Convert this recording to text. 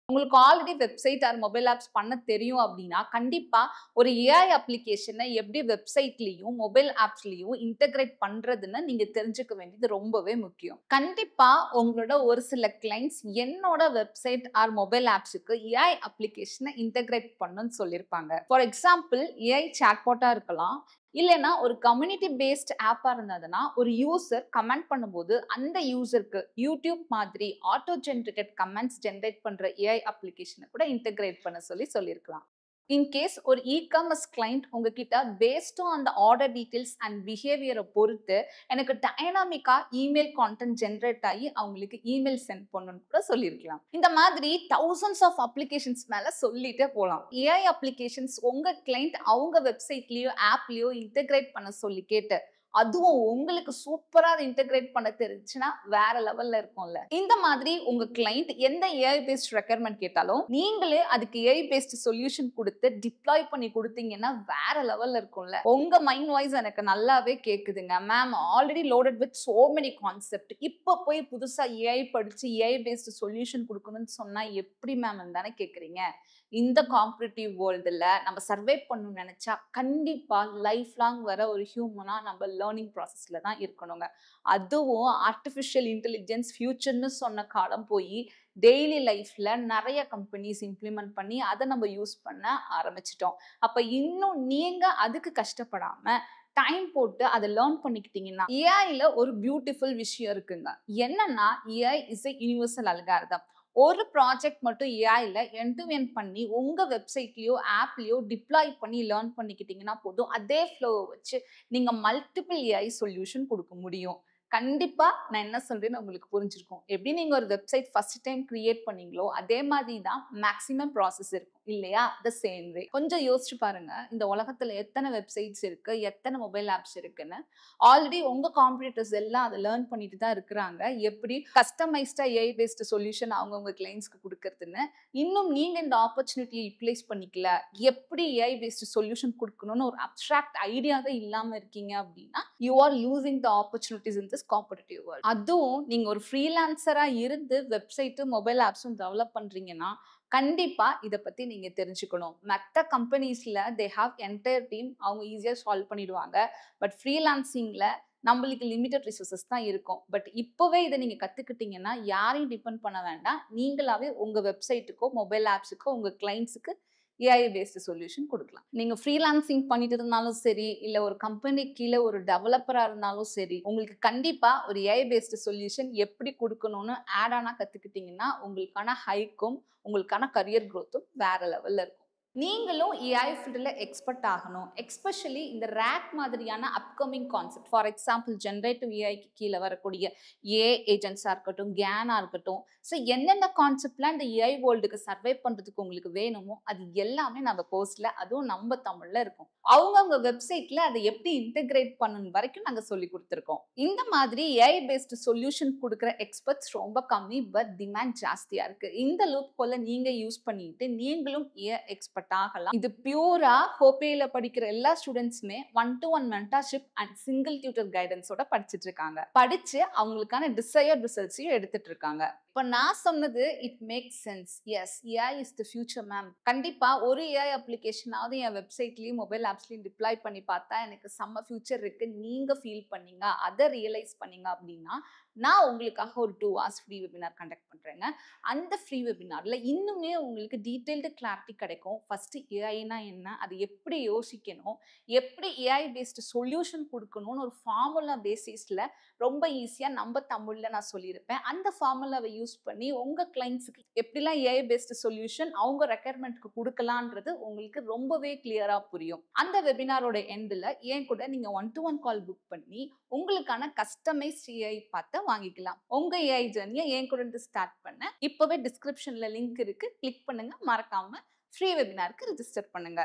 உங்களுக்கு already website R mobile apps பண்ண தெரியும் அப்படின்னா கண்டிப்பா ஒரு ஏஐ அப்ளிகேஷனை எப்படி வெப்சைட்லயும் மொபைல் ஆப்ஸ்லயும் இன்டகிரேட் பண்றதுன்னு நீங்க தெரிஞ்சுக்க வேண்டியது ரொம்பவே முக்கியம். கண்டிப்பா உங்களோட ஒரு சில கிளைண்ட்ஸ் என்னோட வெப்சைட் ஆர் மொபைல் ஆப்ஸுக்கு ஏஐ அப்ளிகேஷனை இன்டகிரேட் பண்ணுன்னு சொல்லியிருப்பாங்க. ஃபார் எக்ஸாம்பிள் ஏஐ சாட்பாட்டா இருக்கலாம், இல்லைன்னா ஒரு கம்யூனிட்டி பேஸ்ட் ஆப்பா இருந்ததுன்னா ஒரு யூசர் கமெண்ட் பண்ணும்போது அந்த யூசருக்கு யூடியூப் மாதிரி ஆட்டோ ஜென்ரேட்டட் கமெண்ட்ஸ் ஜென்ரேட் பண்ற ஏஐ அப்ளிகேஷனை கூட இன்டகிரேட் பண்ண சொல்லியிருக்கலாம். இன்கேஸ் ஒரு இ-காமர்ஸ் கிளைண்ட் உங்ககிட்ட பேஸ்ட் ஆன் அந்த ஆர்டர் டீடைல்ஸ் அண்ட் பிஹேவியரை பொறுத்து எனக்கு டைனாமிக்கா இமெயில் கான்டென்ட் ஜென்ரேட் ஆகி அவங்களுக்கு இமெயில் சென்ட் பண்ணணும்னு கூட சொல்லியிருக்கலாம். இந்த மாதிரி thousands ஆஃப் அப்ளிகேஷன்ஸ் மேல சொல்லிட்டே போகலாம். ஏஐ அப்ளிகேஷன்ஸ் உங்க கிளைண்ட் அவங்க வெப்சைட்லயோ ஆப்லயோ இன்டகிரேட் பண்ண சொல்லி கேட்டு அதுவும் உங்களுக்கு சூப்பரா அதை இன்டகிரேட் பண்ண தெரிஞ்சுன்னா வேற லெவல்ல இருக்கும்ல. இந்த மாதிரி உங்க கிளைண்ட் எந்த ஏஐ பேஸ்ட் ரெக்யர்மெண்ட் கேட்டாலும் நீங்களே அதுக்கு ஏஐ பேஸ்ட் சொல்யூஷன் கொடுத்து டிப்ளாய் பண்ணி கொடுத்தீங்கன்னா வேற லெவல்ல இருக்கும்ல. உங்க மைண்ட் வாய்ஸ் எனக்கு நல்லாவே கேக்குதுங்க. Ma'am already loaded with so many concept, இப்போ போய் புதுசா ஏஐ படிச்சு ஏஐ பேஸ்ட் சொல்யூஷன் கொடுக்கணும்னு சொன்னா எப்படி மேம் தானே கேக்குறீங்க. இந்த காம்படிட்டிவ் வேர்ல்டுல நம்ம சர்வே பண்ணணும்னு நினைச்சா கண்டிப்பா லைஃப் லாங் வர ஒரு ஹியூமனா நம்ம லேர்னிங் ப்ராசஸ்ல தான் இருக்கணுங்க. அதுவும் ஆர்டிஃபிஷியல் இன்டெலிஜென்ஸ் ஃபியூச்சர்னு சொன்ன காலம் போய் டெய்லி லைஃப்ல நிறைய கம்பெனிஸ் இம்ப்ளிமெண்ட் பண்ணி அதை நம்ம யூஸ் பண்ண ஆரம்பிச்சிட்டோம். அப்ப இன்னும் நீங்க அதுக்கு கஷ்டப்படாம டைம் போட்டு அதை லேர்ன் பண்ணிக்கிட்டீங்கன்னா ஏஐல ஒரு பியூட்டிஃபுல் விஷயம் இருக்குங்க. என்னன்னா AI is a universal algorithm. ஒரு ப்ராஜெக்ட் மட்டும் ஏஐல எண்ட் டு எண்ட் பண்ணி உங்க வெப்சைட்லயோ ஆப்லயோ டிப்ளாய் பண்ணி லேர்ன் பண்ணிக்கிட்டீங்கன்னா போதும், அதே ஃப்ளோவை வச்சு நீங்க மல்டிபிள் ஏஐ சொல்யூஷன் கொடுக்க முடியும். கண்டிப்பா நான் என்ன சொல்றேன்னு உங்களுக்கு புரிஞ்சிருக்கும். எப்படி நீங்க ஒரு வெப்சைட் ஃபர்ஸ்ட் டைம் கிரியேட் பண்ணீங்களோ அதே மாதிரி தான் மேக்ஸிமம் ப்ராசஸ் இருக்கும் இல்லையா? த சேம் வே கொஞ்சம் யோசிச்சு பாருங்க, இந்த உலகத்துல எத்தனை வெப்சைட்ஸ் இருக்கு, எத்தனை மொபைல் ஆப்ஸ் இருக்குன்னு. ஆல்ரெடி உங்க காம்படிட்டர்ஸ் எல்லாம் அதை லேர்ன் பண்ணிட்டு தான் இருக்கிறாங்க, எப்படி கஸ்டமைஸ்டா ஏஐ பேஸ்ட் சொல்யூஷன் அவங்கவுங்க கிளைண்ட்ஸ்க்கு கொடுக்கறதுன்னு. இன்னும் நீங்க இந்த ஆப்பர்ச்சுனிட்டியை யூட்டிலைஸ் பண்ணிக்கல, எப்படி ஏஐ பேஸ்ட் சொல்யூஷன் கொடுக்கணும்னு ஒரு அப்ட்ராக்ட் ஐடியாவே இல்லாம இருக்கீங்க அப்படின்னா you are losing the opportunities in this competitive world. அதுவும் நீங்க ஒரு ஃப்ரீலான்சரா இருந்து வெப்சைட்டும் மொபைல் ஆப்ஸும் டெவலப் பண்றீங்கன்னா கண்டிப்பா இதை பத்தி நீங்க தெரிஞ்சுக்கணும். மற்ற கம்பெனிஸ்ல தே ஹாவ் என்டையர் டீம், அவங்க ஈஸியா சால்வ் பண்ணிடுவாங்க. பட் ஃப்ரீலான்சிங்ல நம்மளுக்கு லிமிட்டட் ரிசோர்சஸ் தான் இருக்கும். பட் இப்போவே இதை நீங்க கத்துக்கிட்டீங்கன்னா யாரையும் டிபெண்ட் பண்ண வேண்டாம். நீங்களாவே உங்க வெப்சைட்டுக்கோ மொபைல் ஆப்ஸுக்கோ உங்க கிளைண்ட்ஸுக்கு ஏஐ பேஸ்ட் சொல்யூஷன் கொடுக்கலாம். நீங்க ஃப்ரீலான்சிங் பண்ணிட்டு இருந்தாலும் சரி, இல்ல ஒரு கம்பெனி கீழே ஒரு டெவலப்பரா இருந்தாலும் சரி, உங்களுக்கு கண்டிப்பா ஒரு ஏஐ பேஸ்ட் சொல்யூஷன் எப்படி கொடுக்கணும்னு ஆட் ஆனா கத்துக்கிட்டீங்கன்னா உங்களுக்கான ஹைக்கும் உங்களுக்கான கரியர் growthம் வேற லெவல்ல இருக்கும். நீங்களும் ஏஐ ஃபீல்டில் எக்ஸ்பர்ட் ஆகணும். எஸ்பெஷலி இந்த ரேக் மாதிரியான upcoming concept, for example generative ஏஐக்கு கீழே வரக்கூடிய ஏஐ ஏஜென்ட்ஸாக இருக்கட்டும், கேனாக இருக்கட்டும். ஸோ என்னென்ன கான்செப்ட்லாம் இந்த ஏஐ வேர்ல்டுக்கு சர்வை பண்ணுறதுக்கு உங்களுக்கு வேணுமோ அது எல்லாமே நம்ம கோர்ஸில், அதுவும் நம்ம தமிழில் இருக்கும். அவங்கவுங்க வெப்சைட்டில் அதை எப்படி இன்டெகிரேட் பண்ணணும் வரைக்கும் நாங்கள் சொல்லி கொடுத்துருக்கோம். இந்த மாதிரி ஏஐ பேஸ்ட் சொல்யூஷன் கொடுக்குற எக்ஸ்பர்ட்ஸ் ரொம்ப கம்மி, பட் டிமாண்ட் ஜாஸ்தியாக இருக்குது. இந்த லூப் போல நீங்கள் யூஸ் பண்ணிட்டு நீங்களும் ஏஐ எக்ஸ்பர்ட் ஆகலாம். இது பியூரா ஹோபேல படிக்கிற எல்லா ஸ்டூடெண்ட்ஸுமே 1-to-1 mentorship and single tutor கைடன்ஸோட படிச்சுட்டு இருக்காங்க. படிச்சு அவங்களுக்கான டிசையர்ட் ரிசல்ட்ஸையும் எடுத்துட்டு இருக்காங்க. இப்போ நான் சொன்னது it make sense. Yes, AI is the future ma'am. கண்டிப்பா ஒரு ஏஐ அப்ளிகேஷனாவது என் வெப்சைட்லயும் மொபைல் ஆப்ஸ்லயும் டிப்ளாய் பண்ணி பார்த்தா எனக்கு செம்ம ஃபியூச்சர் இருக்கு நீங்க ஃபீல் பண்ணீங்க, அதை ரியலைஸ் பண்ணீங்க அப்படின்னா நான் உங்களுக்காக ஒரு 2 hours ஃப்ரீ வெபினார் கண்டக்ட் பண்றேங்க. அந்த ஃப்ரீ வெபினார்ல இன்னுமே உங்களுக்கு டீடைல்டு கிளாரிட்டி கிடைக்கும். ஃபர்ஸ்ட் ஏஐனா என்ன, அது எப்படி யோசிக்கணும், எப்படி ஏஐ பேஸ்ட் சொல்யூஷன் கொடுக்கணும்னு ஒரு ஃபார்முலா பேசிஸ்ல ரொம்ப ஈஸியா நம்ம தமிழ்ல நான் சொல்லியிருப்பேன். அந்த ஃபார்முலாவை யூஸ் பண்ணி உங்க கிளைண்ட்ஸுக்கு எப்படிலாம் ஏஐ பேஸ்ட் சொல்யூஷன் அவங்க ரெக்யர்மெண்ட்க்கு கொடுக்கலான்றது உங்களுக்கு ரொம்பவே கிளியரா புரியும். அந்த வெபினாரோட எண்டில் ஏன் கூட நீங்க 1-to-1 கால் புக் பண்ணி உங்களுக்கான கஸ்டமைஸ் ஏஐ பார்த்து வாங்கிக்கலாம். உங்க ஏஐ ஜர்னியை ஏன் கூட ஸ்டார்ட் பண்ண இப்பவே டிஸ்கிரிப்ஷன்ல லிங்க் இருக்கு, கிளிக் பண்ணுங்க. மறக்காம ஃப்ரீ வெபினாருக்கு ரிஜிஸ்டர் பண்ணுங்க.